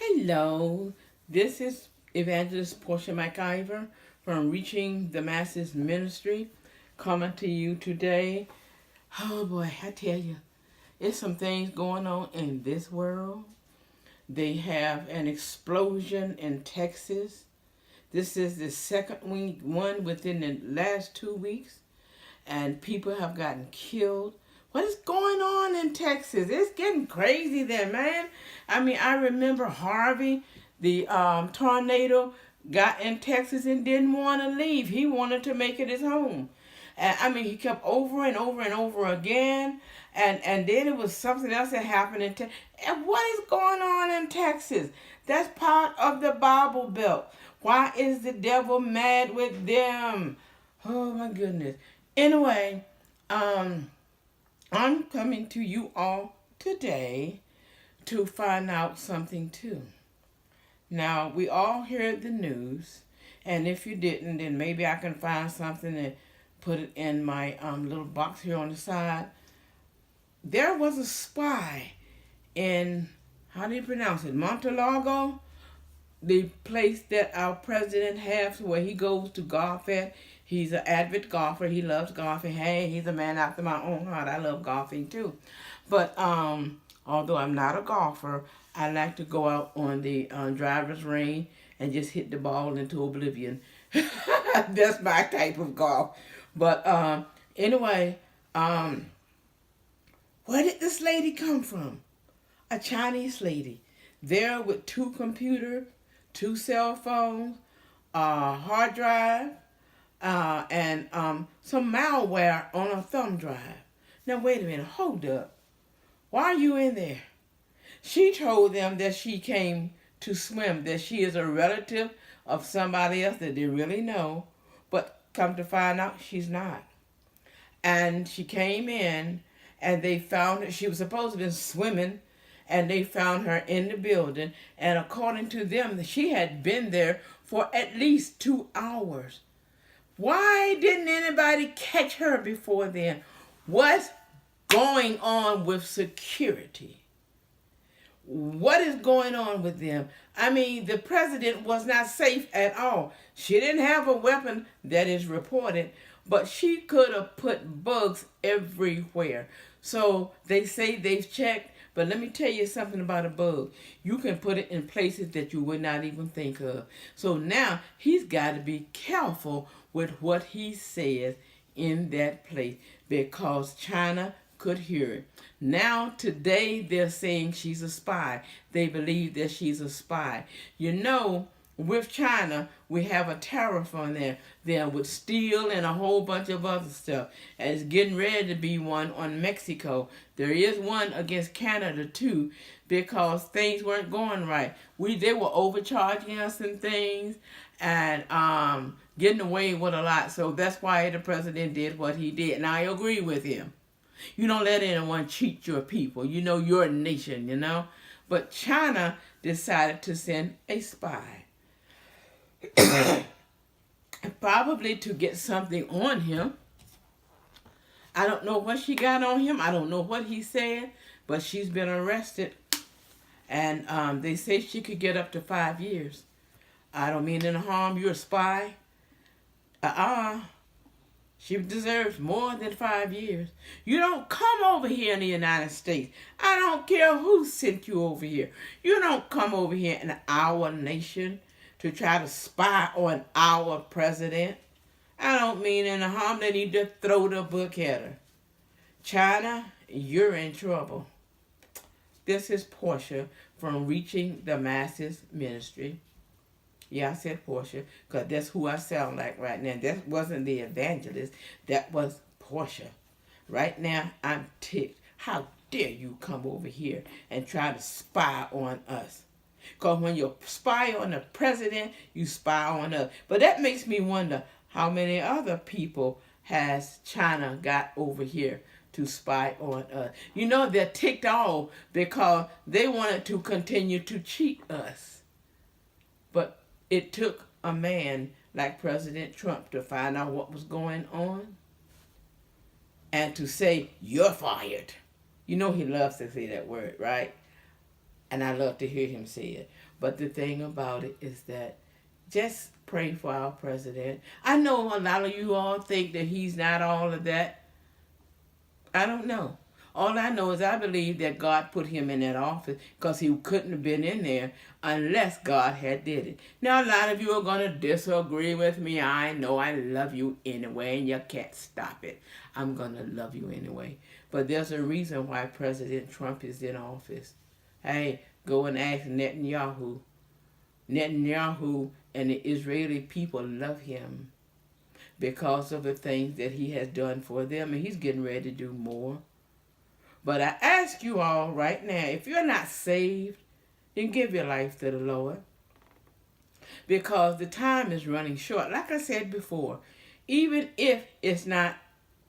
Hello, this is Evangelist Portia McIver from Reaching the Masses Ministry coming to you today. Oh boy, I tell you, there's some things going on in this world. They have an explosion in Texas. This is the second one within the last 2 weeks, and people have gotten killed. What is going on in Texas? It's getting crazy there, man. I mean, I remember Harvey, the tornado, got in Texas and didn't want to leave. He wanted to make it his home. And I mean, he kept over and over and over again. And then it was something else that happened in Texas. And what is going on in Texas? That's part of the Bible Belt. Why is the devil mad with them? Oh my goodness. Anyway, I'm coming to you all today to find out something too. Now, we all heard the news, and if you didn't, then maybe I can find something and put it in my little box here on the side. There was a spy in, how do you pronounce it, Montalvo? The place that our president has where he goes to golf at. He's an avid golfer. He loves golfing. Hey, he's a man after my own heart. I love golfing too. But although I'm not a golfer, I like to go out on the driver's range and just hit the ball into oblivion. That's my type of golf. But anyway, where did this lady come from? A Chinese lady. There with 2 computers, 2 cell phones, a hard drive, and some malware on a thumb drive. Now wait a minute, hold up. Why are you in there? She told them that she came to swim, that she is a relative of somebody else that they really know, but come to find out she's not. And she came in and they found her, she was supposed to have been swimming, and they found her in the building, and according to them, she had been there for at least 2 hours. Why didn't anybody catch her before then? What's going on with security? What is going on with them? I mean, the president was not safe at all. She didn't have a weapon that is reported, but she could have put bugs everywhere. So they say they've checked, but let me tell you something about a bug. You can put it in places that you would not even think of. So now he's got to be careful with what he says in that place because China could hear it. Now today they're saying she's a spy. They believe that she's a spy. You know, with China, we have a tariff on there with steel and a whole bunch of other stuff. And it's getting ready to be one on Mexico. There is one against Canada too, because things weren't going right. They were overcharging us and things, and getting away with a lot. So that's why the president did what he did. And I agree with him. You don't let anyone cheat your people. You know, your nation, you know. But China decided to send a spy. Probably to get something on him. I don't know what she got on him. I don't know what he said. But she's been arrested. And they say she could get up to 5 years. I don't mean any harm. You're a spy. She deserves more than 5 years. You don't come over here in the United States. I don't care who sent you over here. You don't come over here in our nation to try to spy on our president. I don't mean any harm. They need to throw the book at her. China, you're in trouble. This is Portia from Reaching the Masses Ministry. Yeah, I said Portia, because that's who I sound like right now. That wasn't the evangelist. That was Portia. Right now, I'm ticked. How dare you come over here and try to spy on us? Because when you spy on the president, you spy on us. But that makes me wonder how many other people has China got over here to spy on us. You know, they're ticked off because they wanted to continue to cheat us. But it took a man like President Trump to find out what was going on and to say, you're fired. You know he loves to say that word, right? And I love to hear him say it. But the thing about it is that just pray for our president. I know a lot of you all think that he's not all of that. I don't know. All I know is I believe that God put him in that office because he couldn't have been in there unless God had did it. Now, a lot of you are going to disagree with me. I know I love you anyway, and you can't stop it. I'm going to love you anyway. But there's a reason why President Trump is in office. Hey, go and ask Netanyahu. Netanyahu and the Israeli people love him because of the things that he has done for them, and he's getting ready to do more. But I ask you all right now, if you're not saved, then give your life to the Lord, because the time is running short. Like I said before, even if it's not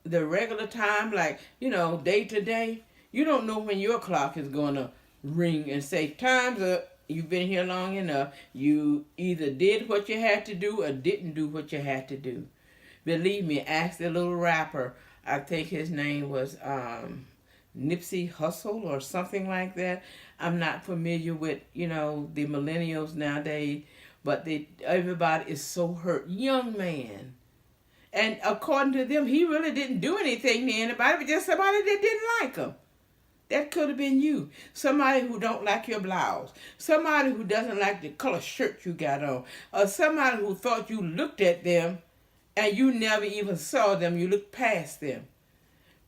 the regular time, like, day to day, you don't know when your clock is going to ring and say, time's up. You've been here long enough. You either did what you had to do or didn't do what you had to do. Believe me, ask the little rapper. I think his name was Nipsey Hussle or something like that. I'm not familiar with, the millennials nowadays, but everybody is so hurt. Young man. And according to them, he really didn't do anything to anybody, but just somebody that didn't like him. That could have been you. Somebody who don't like your blouse. Somebody who doesn't like the color shirt you got on. Or somebody who thought you looked at them and you never even saw them. You looked past them.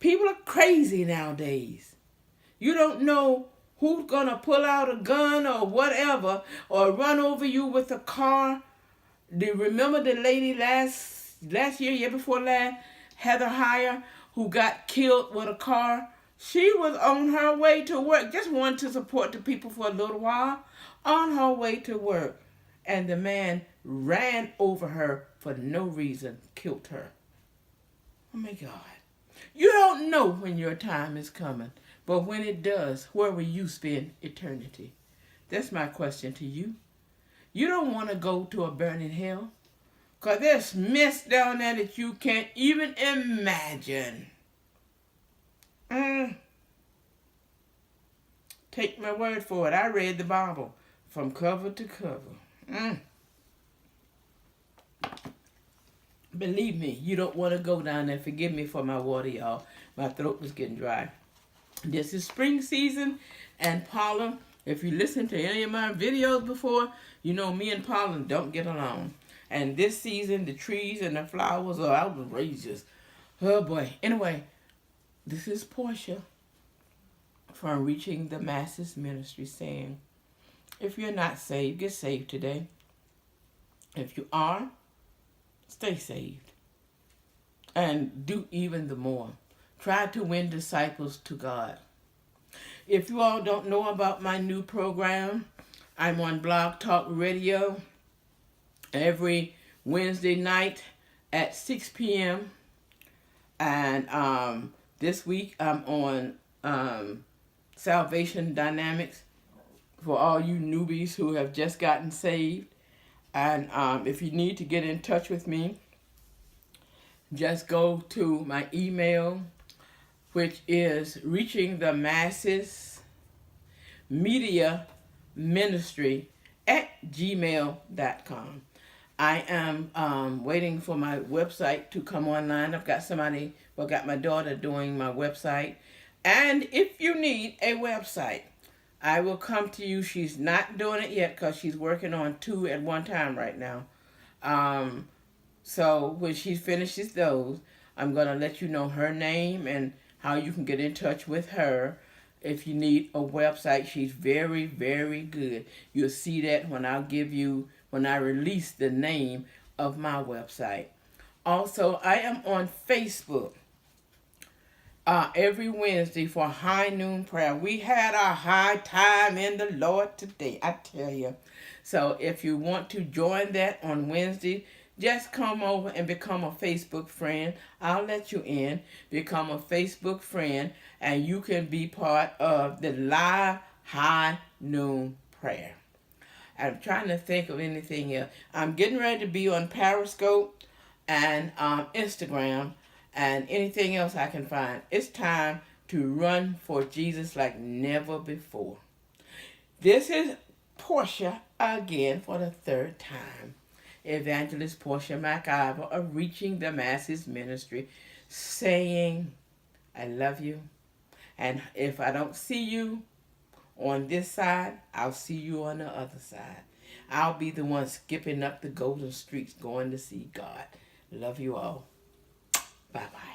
People are crazy nowadays. You don't know who's going to pull out a gun or whatever or run over you with a car. Do you remember the lady last year before last, Heather Heyer, who got killed with a car? She was on her way to work, just wanted to support the people for a little while, on her way to work. And the man ran over her for no reason, killed her. Oh my God. You don't know when your time is coming, but when it does, where will you spend eternity? That's my question to you. You don't want to go to a burning hell, because there's mess down there that you can't even imagine. Take my word for it. I read the Bible from cover to cover. Believe me, you don't want to go down there. Forgive me for my water, y'all. My throat was getting dry. This is spring season, and pollen. If you listen to any of my videos before, you know me and pollen don't get along. And this season, the trees and the flowers are outrageous. Oh boy. Anyway, this is Portia from Reaching the Masses Ministry saying, if you're not saved, get saved today. If you are, stay saved. And do even the more. Try to win disciples to God. If you all don't know about my new program, I'm on Blog Talk Radio every Wednesday night at 6 p.m. And this week I'm on Salvation Dynamics for all you newbies who have just gotten saved. And if you need to get in touch with me, just go to my email, which is Reaching the Masses Media Ministry @gmail.com. I am waiting for my website to come online. I've got my daughter doing my website. And if you need a website, I will come to you. She's not doing it yet because she's working on 2 at one time right now. So when she finishes those, I'm going to let you know her name and how you can get in touch with her. If you need a website, she's very, very good. You'll see that when I release the name of my website. Also, I am on Facebook every Wednesday for high noon prayer. We had our high time in the Lord today, I tell you. So if you want to join that on Wednesday, just come over and become a Facebook friend. I'll let you in. Become a Facebook friend, and you can be part of the live high noon prayer. I'm trying to think of anything else. I'm getting ready to be on Periscope and Instagram and anything else I can find. It's time to run for Jesus like never before. This is Portia again for the third time. Evangelist Portia McIver of Reaching the Masses Ministry, saying, I love you. And if I don't see you on this side, I'll see you on the other side. I'll be the one skipping up the golden streets going to see God. Love you all. Bye bye.